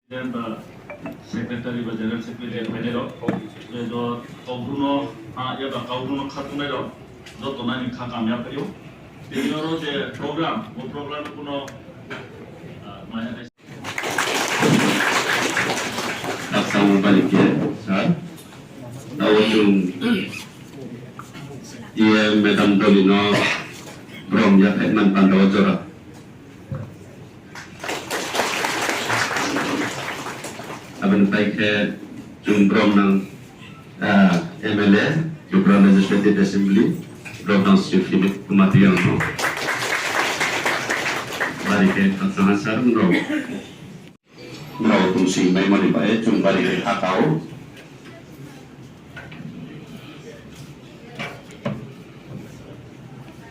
dan secretary ba general secretary phaine ro jo kaubruno ya ba kaubruno khatunai ro jo tonani kha kamya payo dinoro je program o program kuno Aksang balik ya, saat awalum ia Madam Dolino Brom ya Edman Pandawa Jora. Aben baik jum Brom nang MLA, Brom Legislative Assembly, Brom nang Sri Philip Kumatian no. Balik aksang asar Brom. Bro tungsi may malibae chung bari kay kakao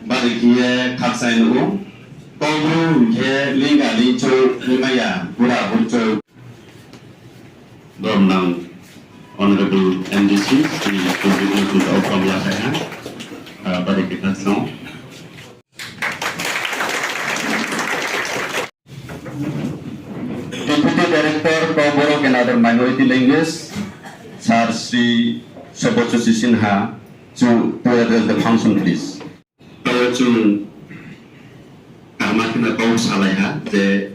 bari kiye kaksay no tongru ke linga lincho limaya pura huncho dom nang honorable MDC di contribute to the outcome ya saya bari kay kaksay Deputy Director Koboro and other minority languages, Sir Sri Sobocho Sinha, to address the function, please. Kawachun Ahmadina Kau Salaya, the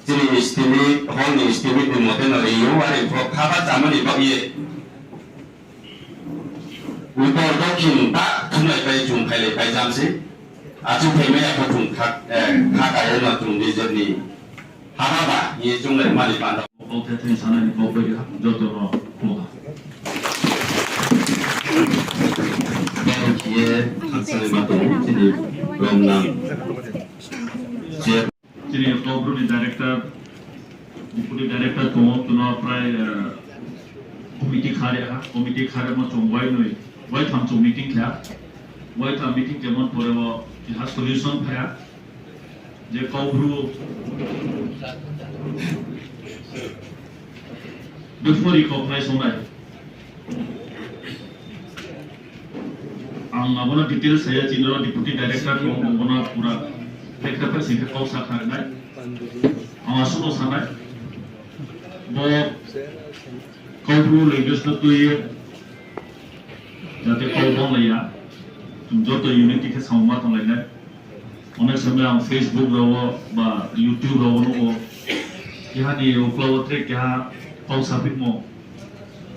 Tini Istimi, Honi Istimi, the Modena, you are for Kaba Tamani Baye. We go looking back to my bedroom, Pele Pajamsi, as you pay me a cartoon, Kaka, to this journey. Haraba, ye jumlah mali pandang. Kau tetein sana ni kau bagi jodoh no muda. Baru kiye hasil batu jadi romnam. Jadi kau beri director tu no pray komiti khare macam why no why tham tu meeting kya why tham meeting kemon pore wo has solution kya je kau beri before recognize onai ang abona details saya chino deputy director ko abona pura dekha pa sikha kau sakha nai asuno sanai bo kau bru language na tu ye jate kau bong laya joto unity ke sauma tong lai onek sampai ang Facebook rawo ba YouTube rawo no kya ni upload tre kya kau sapik mo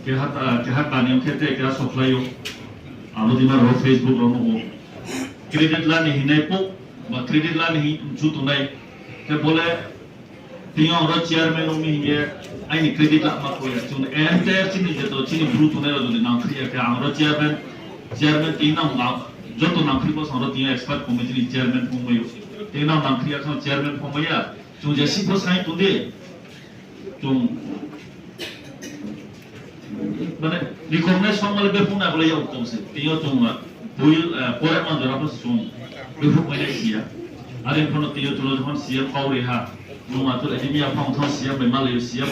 kya tani khete kya soplayo alo dina ro Facebook ro no credit la ni hinai po ba credit la ni ju tunai te bole tinga ro chairman no mi ye ai ni credit la ma ko ya tun enter chini jeto chini bru tunai ro de na khriya kya ang ro chairman tina ma joto na khri ko saro tina expert committee chairman ko mo tina na khriya ko chairman ko mo ya tu jesi ko sai tu de tum mana recognize formal be puna bole yo kom se tiyo tum buil pore ma dara pas tum be fu mane sia are kono tiyo tulo jon sia kaure ha no ma to emi ya phong thon sia be male sia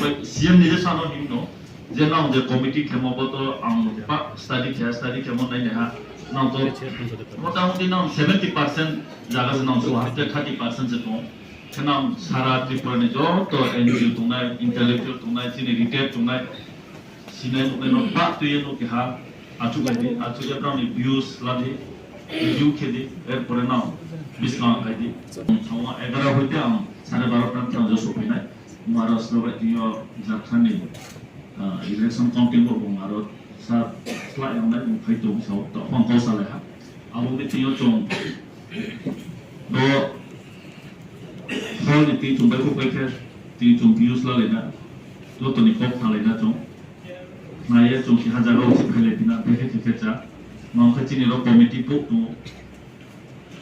ni je sano himno je na de committee kemo boto ang pa study kemo nai ne ha na to motamoti na 70% jaga se na so ha 30% je to kenam sara tripura ne jo to NGO tunai intellectual tunai sini retail tunai sini no pa tu ye no ke ha achu ya brown views ladi review ke di pore na bisna ka di sama 11 hoite am 12:30 ta jo so pinai maro sloba tiyo jakhani election counting ko maro sa sla yang na phai tu so to hong ko sa la ha abu ni tiyo chong do hal ni ti tum ba ko ke ti tum views la le na do to ni kok na le na chong na ye chong ki hajar ro si phele dina pe ke ke cha ma ka chini ro committee po to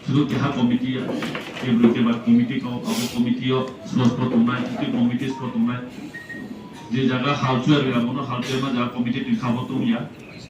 suru ke ha committee ya ke bro ke ba committee ko abu committee yo slot ko to na ki committee ko to na je jaga halchuer ga mono halchuer ma ja committee tin khabo to ya